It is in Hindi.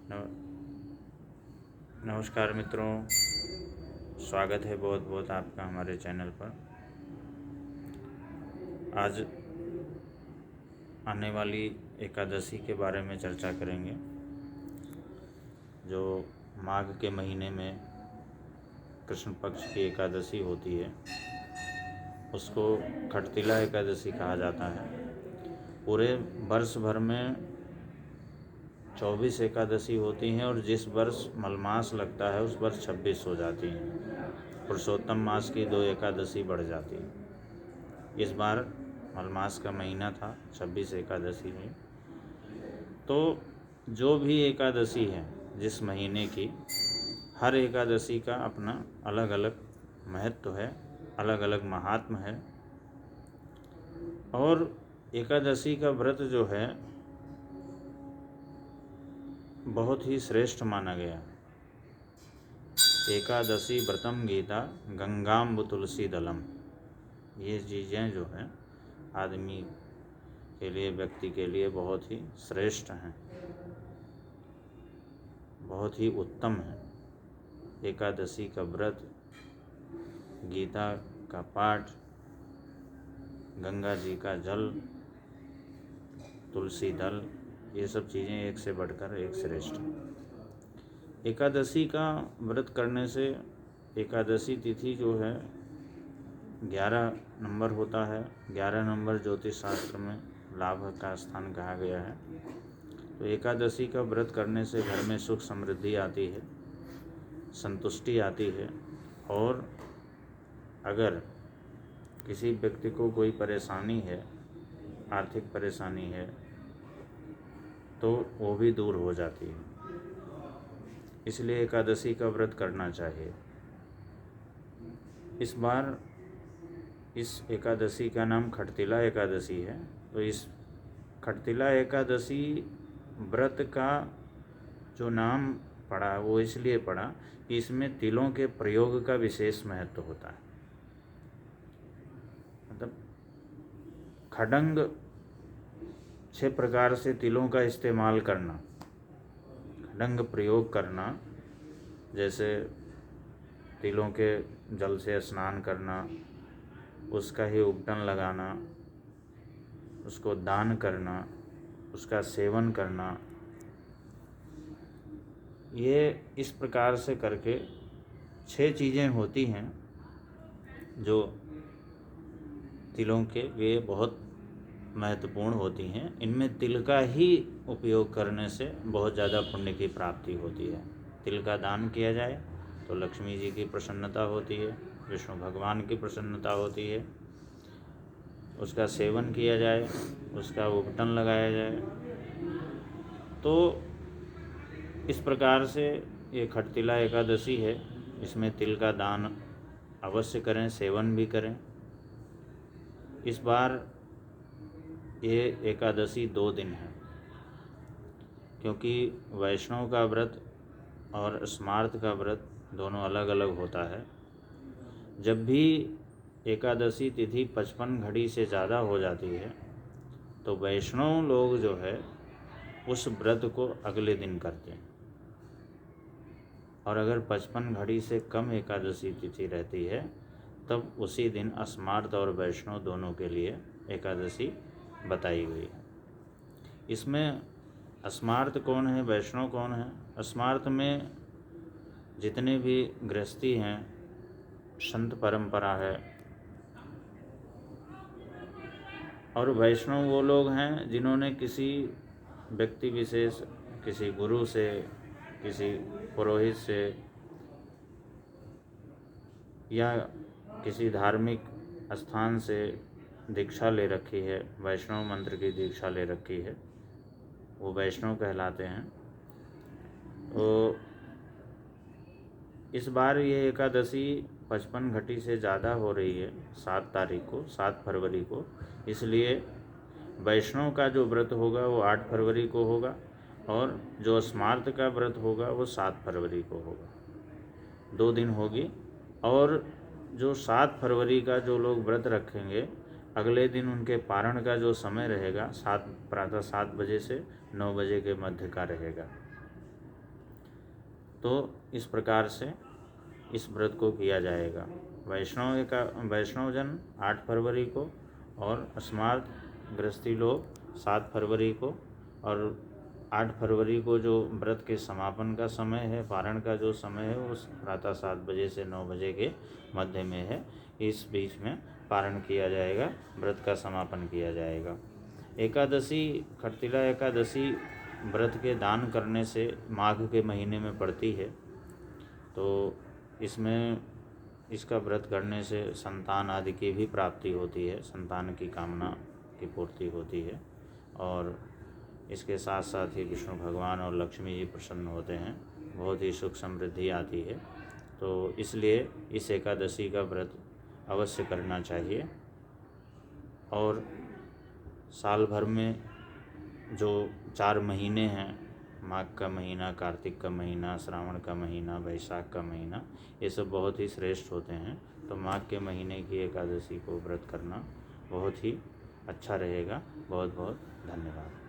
नम- नमस्कार मित्रों, स्वागत है बहुत बहुत आपका हमारे चैनल पर। आज आने वाली एकादशी के बारे में चर्चा करेंगे, जो माघ के महीने में कृष्ण पक्ष की एकादशी होती है। उसको खटतिला एकादशी कहा जाता है। पूरे वर्ष भर में 24 एकादशी होती हैं और जिस वर्ष मलमास लगता है उस वर्ष 26 हो जाती हैं। पुरुषोत्तम मास की 2 एकादशी बढ़ जाती है। इस बार मलमास का महीना था, 26 एकादशी में। तो जो भी एकादशी है जिस महीने की, हर एकादशी का अपना अलग अलग महत्व है, अलग अलग महात्म है। और एकादशी का व्रत जो है बहुत ही श्रेष्ठ माना गया। एकादशी व्रतम गीता गंगाम्ब तुलसी दलम, ये चीज़ें जो हैं आदमी के लिए, व्यक्ति के लिए बहुत ही श्रेष्ठ हैं, बहुत ही उत्तम है। एकादशी का व्रत, गीता का पाठ, गंगा जी का जल, तुलसी दल, ये सब चीज़ें एक से बढ़कर एक श्रेष्ठ। एकादशी का व्रत करने से एकादशी तिथि जो है 11 नंबर होता है। 11 नंबर ज्योतिष शास्त्र में लाभ का स्थान कहा गया है। तो एकादशी का व्रत करने से घर में सुख समृद्धि आती है, संतुष्टि आती है। और अगर किसी व्यक्ति को कोई परेशानी है, आर्थिक परेशानी है, तो वो भी दूर हो जाती है। इसलिए एकादशी का व्रत करना चाहिए। इस बार इस एकादशी का नाम खटतिला एकादशी है। तो इस खटतिला एकादशी व्रत का जो नाम पड़ा वो इसलिए पड़ा कि इसमें तिलों के प्रयोग का विशेष महत्व होता है। मतलब खडंग 6 प्रकार से तिलों का इस्तेमाल करना, खडंग प्रयोग करना, जैसे तिलों के जल से स्नान करना, उसका ही उपटन लगाना, उसको दान करना, उसका सेवन करना, ये इस प्रकार से करके 6 चीज़ें होती हैं जो तिलों के लिए बहुत महत्वपूर्ण होती हैं। इनमें तिल का ही उपयोग करने से बहुत ज़्यादा पुण्य की प्राप्ति होती है। तिल का दान किया जाए तो लक्ष्मी जी की प्रसन्नता होती है, विष्णु भगवान की प्रसन्नता होती है। उसका सेवन किया जाए, उसका उपटन लगाया जाए, तो इस प्रकार से ये खटतिला एकादशी है। इसमें तिल का दान अवश्य करें, सेवन भी करें। इस बार ये एकादशी 2 दिन है, क्योंकि वैष्णव का व्रत और स्मार्त का व्रत दोनों अलग अलग होता है। जब भी एकादशी तिथि 55 घड़ी से ज़्यादा हो जाती है तो वैष्णव लोग जो है उस व्रत को अगले दिन करते हैं। और अगर 55 घड़ी से कम एकादशी तिथि रहती है तब उसी दिन स्मार्त और वैष्णव दोनों के लिए एकादशी बताई गई है। इसमें स्मार्त कौन है, वैष्णव कौन है? स्मार्त में जितने भी गृहस्थी हैं, संत परंपरा है, और वैष्णव वो लोग हैं जिन्होंने किसी व्यक्ति विशेष, किसी गुरु से, किसी पुरोहित से या किसी धार्मिक स्थान से दीक्षा ले रखी है, वैष्णव मंत्र की दीक्षा ले रखी है, वो वैष्णव कहलाते हैं। तो इस बार ये एकादशी 55 घटी से ज़्यादा हो रही है, 7 तारीख को, 7 फरवरी को। इसलिए वैष्णव का जो व्रत होगा वो 8 फरवरी को होगा और जो स्मार्त का व्रत होगा वो 7 फरवरी को होगा। 2 दिन होगी। और जो 7 फरवरी का जो लोग व्रत रखेंगे, अगले दिन उनके पारण का जो समय रहेगा प्रातः 7 बजे से 9 बजे के मध्य का रहेगा। तो इस प्रकार से इस व्रत को किया जाएगा। वैष्णवजन 8 फरवरी को और स्मार्त गृहस्थी लोग 7 फरवरी को, और 8 फरवरी को जो व्रत के समापन का समय है, पारण का जो समय है, वो प्रातः 7 बजे से 9 बजे के मध्य में है। इस बीच में पारण किया जाएगा, व्रत का समापन किया जाएगा। एकादशी, खटतिला एकादशी व्रत के दान करने से माघ के महीने में पड़ती है। तो इसमें इसका व्रत करने से संतान आदि की भी प्राप्ति होती है, संतान की कामना की पूर्ति होती है, और इसके साथ साथ ही विष्णु भगवान और लक्ष्मी जी प्रसन्न होते हैं, बहुत ही सुख समृद्धि आती है। तो इसलिए इस एकादशी का व्रत अवश्य करना चाहिए। और साल भर में जो 4 महीने हैं, माघ का महीना, कार्तिक का महीना, श्रावण का महीना, वैशाख का महीना, ये सब बहुत ही श्रेष्ठ होते हैं। तो माघ के महीने की एकादशी को व्रत करना बहुत ही अच्छा रहेगा। बहुत बहुत धन्यवाद।